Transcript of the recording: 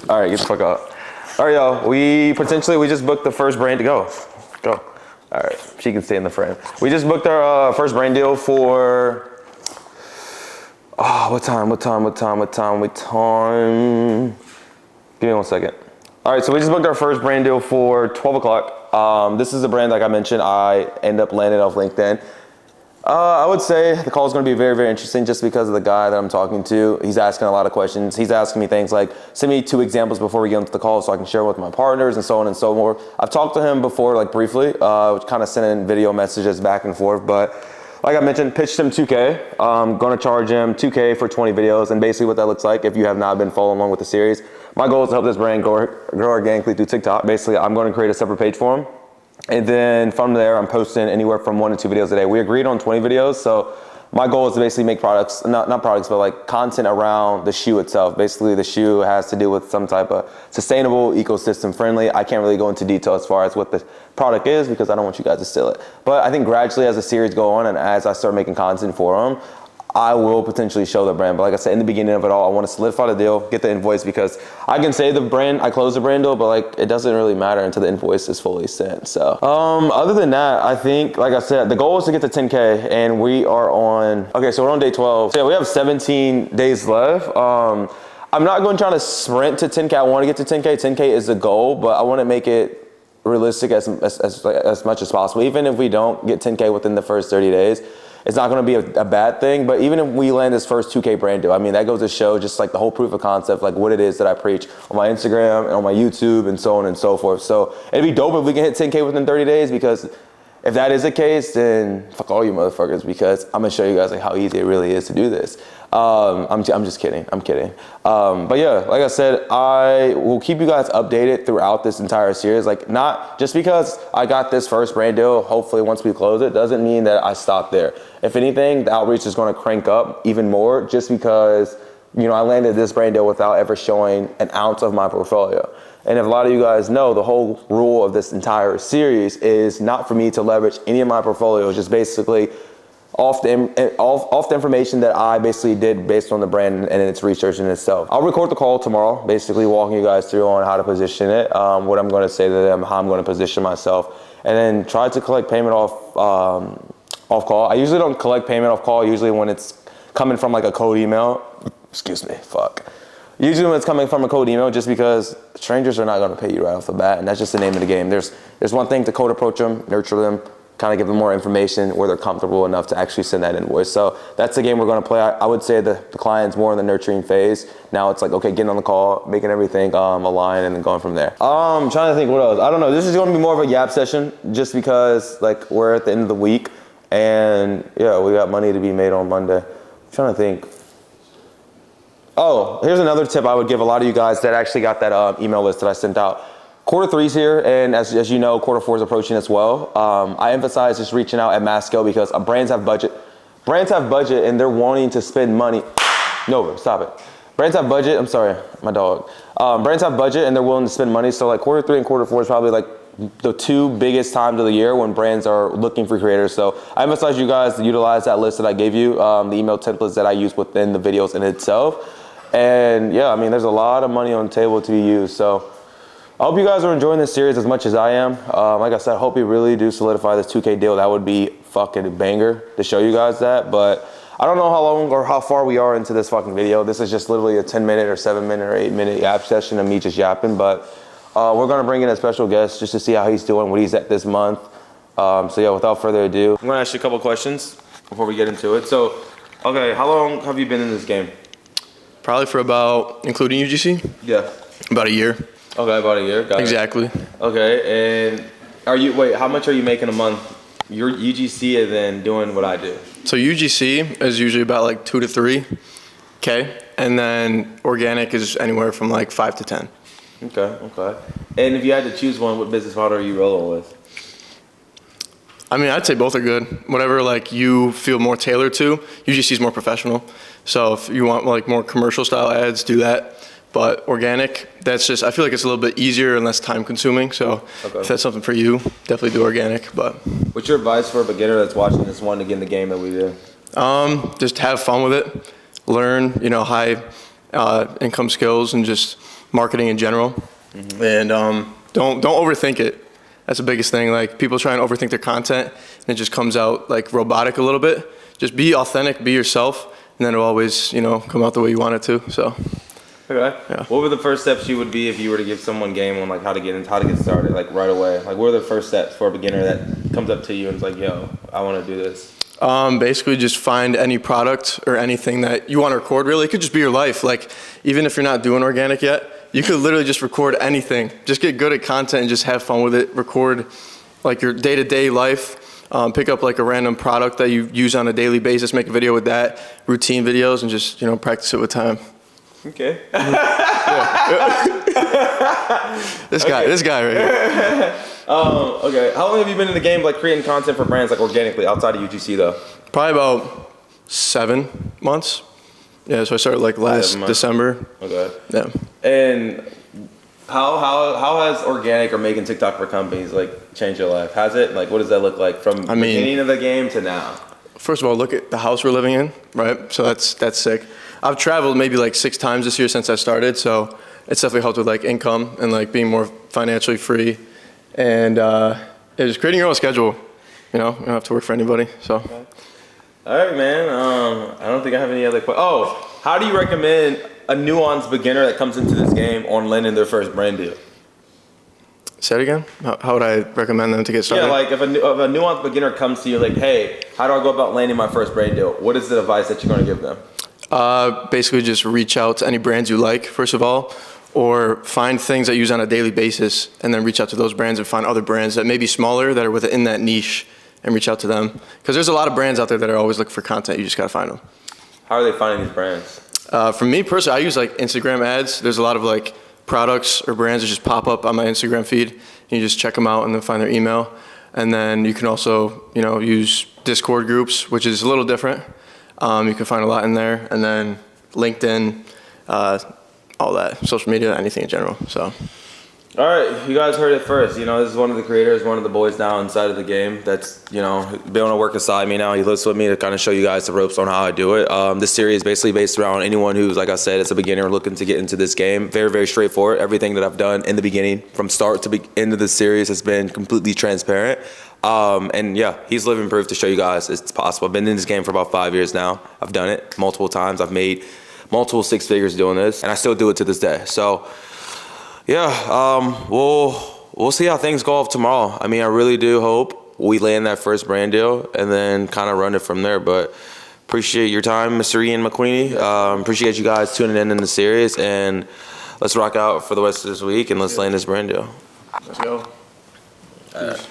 All right, get the fuck out. All right, y'all. We just booked the first brand to go. Go. All right, she can stay in the frame. We just booked our first brand deal for. What time? Give me 1 second. All right, so we just booked our first brand deal for 12 o'clock. This is a brand, like I mentioned, I end up landing off LinkedIn. I would say the call is going to be very, very interesting just because of the guy that I'm talking to. He's asking a lot of questions. He's asking me things like, send me 2 examples before we get into the call so I can share with my partners and so on and so forth. I've talked to him before, like briefly, kind of sending video messages back and forth, but like I mentioned, pitched him 2K. I'm going to charge him 2K for 20 videos, and basically what that looks like, if you have not been following along with the series, my goal is to help this brand grow organically through TikTok. Basically, I'm going to create a separate page for him. And then from there, I'm posting anywhere from 1 to 2 videos a day. We agreed on 20 videos, so my goal is to basically make products, not products, but like content around the shoe itself. Basically, the shoe has to do with some type of sustainable, ecosystem friendly. I can't really go into detail as far as what the product is because I don't want you guys to steal it. But I think gradually as the series go on and as I start making content for them, I will potentially show the brand. But like I said, in the beginning of it all, I want to solidify the deal, get the invoice, because I can say I closed the brand deal, but like it doesn't really matter until the invoice is fully sent. So other than that, I think, like I said, the goal is to get to 10K, and we are on, okay, so we're on day 12. So yeah, we have 17 days left. I'm not going to try to sprint to 10K. I want to get to 10K. 10K is the goal, but I want to make it realistic as much as possible. Even if we don't get 10K within the first 30 days, it's not going to be a bad thing. But even if we land this first 2K brand deal, I mean, that goes to show just like the whole proof of concept, like what it is that I preach on my Instagram and on my YouTube and so on and so forth. So it'd be dope if we can hit 10K within 30 days, because if that is the case, then fuck all you motherfuckers, because I'm going to show you guys like how easy it really is to do this. I'm just kidding. I'm kidding. But yeah, like I said, I will keep you guys updated throughout this entire series. Like, not just because I got this first brand deal, hopefully once we close it, doesn't mean that I stop there. If anything, the outreach is going to crank up even more just because, you know, I landed this brand deal without ever showing an ounce of my portfolio. And if a lot of you guys know, the whole rule of this entire series is not for me to leverage any of my portfolio, just basically off the information that I basically did based on the brand and its research in itself. I'll record the call tomorrow, basically walking you guys through on how to position it, what I'm going to say to them, how I'm going to position myself, and then try to collect payment off call. I usually don't collect payment off call, usually when it's coming from like a code email. Excuse me, fuck. Usually when it's coming from a code email, just because strangers are not going to pay you right off the bat, and that's just the name of the game. There's one thing to cold approach them, nurture them, kind of give them more information where they're comfortable enough to actually send that invoice. So that's the game we're going to play. I would say the client's more in the nurturing phase. Now it's like, okay, getting on the call, making everything align, and then going from there. I'm trying to think what else. I don't know. This is going to be more of a yap session just because like we're at the end of the week, and yeah, we got money to be made on Monday. I'm trying to think. Oh, here's another tip I would give a lot of you guys that actually got that email list that I sent out. Q3's here, and as you know, Q4 is approaching as well. I emphasize just reaching out at mass scale because brands have budget. Brands have budget, and they're wanting to spend money. No, stop it. Brands have budget. I'm sorry, my dog. Brands have budget, and they're willing to spend money. So like Q3 and Q4 is probably like the 2 biggest times of the year when brands are looking for creators. So I emphasize you guys to utilize that list that I gave you, the email templates that I use within the videos in itself. And yeah, I mean, there's a lot of money on the table to be used. So I hope you guys are enjoying this series as much as I am. Like I said, I hope you really do solidify this 2K deal. That would be fucking a banger to show you guys that. But I don't know how long or how far we are into this fucking video. This is just literally a 10-minute or 7-minute or 8-minute yap session of me just yapping. But we're going to bring in a special guest just to see how he's doing, what he's at this month. So yeah, without further ado, I'm going to ask you a couple questions before we get into it. So, okay, how long have you been in this game? Probably for about, including UGC? Yeah. About a year. Okay, about a year. Got exactly. It. Okay, and how much are you making a month? You're UGC and then doing what I do. So UGC is usually about like 2 to 3K, and then organic is anywhere from like 5 to 10. Okay. And if you had to choose one, what business model are you rolling with? I mean, I'd say both are good. Whatever like you feel more tailored to. UGC is more professional. So if you want like more commercial style ads, do that. But organic, that's just, I feel like it's a little bit easier and less time consuming. So if that's something for you, definitely do organic. But what's your advice for a beginner that's watching this one to get in the game that we do? Just have fun with it. Learn, high income skills and just marketing in general. And don't overthink it. That's the biggest thing. Like, people try and overthink their content, and it just comes out like robotic a little bit. Just be authentic, be yourself, and then it'll always, come out the way you want it to. So. Okay. Yeah. What were the first steps you would be if you were to give someone game on like how to get started, like right away? Like, what are the first steps for a beginner that comes up to you and is like, yo, I want to do this? Basically just find any product or anything that you want to record. Really, it could just be your life. Like, even if you're not doing organic yet, you could literally just record anything. Just get good at content and just have fun with it. Record like your day-to-day life. Pick up like a random product that you use on a daily basis, make a video with that, routine videos, and just, practice it with time. Okay. This guy right here. Okay. How long have you been in the game, like creating content for brands, like organically outside of UGC though? Probably about 7 months. Yeah, so I started like last December. Okay. Yeah. And how has organic or making TikTok for companies like changed your life? Has it? Like, what does that look like from the beginning of the game to now? First of all, look at the house we're living in, right? So that's sick. I've traveled maybe like 6 times this year since I started, so it's definitely helped with like income and like being more financially free, and just creating your own schedule. You don't have to work for anybody. So. Okay. All right, man. I don't think I have any other questions. Oh, how do you recommend a nuanced beginner that comes into this game on landing their first brand deal? Say it again? How would I recommend them to get started? Yeah, like if a nuanced beginner comes to you like, hey, how do I go about landing my first brand deal? What is the advice that you're going to give them? Basically just reach out to any brands you like, first of all, or find things that you use on a daily basis, and then reach out to those brands and find other brands that may be smaller that are within that niche, and reach out to them. Because there's a lot of brands out there that are always looking for content. You just got to find them. How are they finding these brands? For me personally, I use like Instagram ads. There's a lot of like products or brands that just pop up on my Instagram feed. And you just check them out and then find their email. And then you can also, use Discord groups, which is a little different. You can find a lot in there. And then LinkedIn, all that, social media, anything in general. So. All right, you guys heard it first. This is one of the creators, one of the boys now inside of the game that's, been able to work beside me now. He lives with me to kind of show you guys the ropes on how I do it. This series is basically based around anyone who's, like I said, is a beginner looking to get into this game. Very, very straightforward. Everything that I've done in the beginning, from start to end of the series, has been completely transparent. And yeah, he's living proof to show you guys it's possible. I've been in this game for about 5 years now. I've done it multiple times. I've made multiple 6 figures doing this, and I still do it to this day. So. Yeah, we'll see how things go off tomorrow. I mean, I really do hope we land that first brand deal and then kind of run it from there. But appreciate your time, Mr. Ian McQueenie. Appreciate you guys tuning in the series, and let's rock out for the rest of this week and let's land this brand deal. Let's go.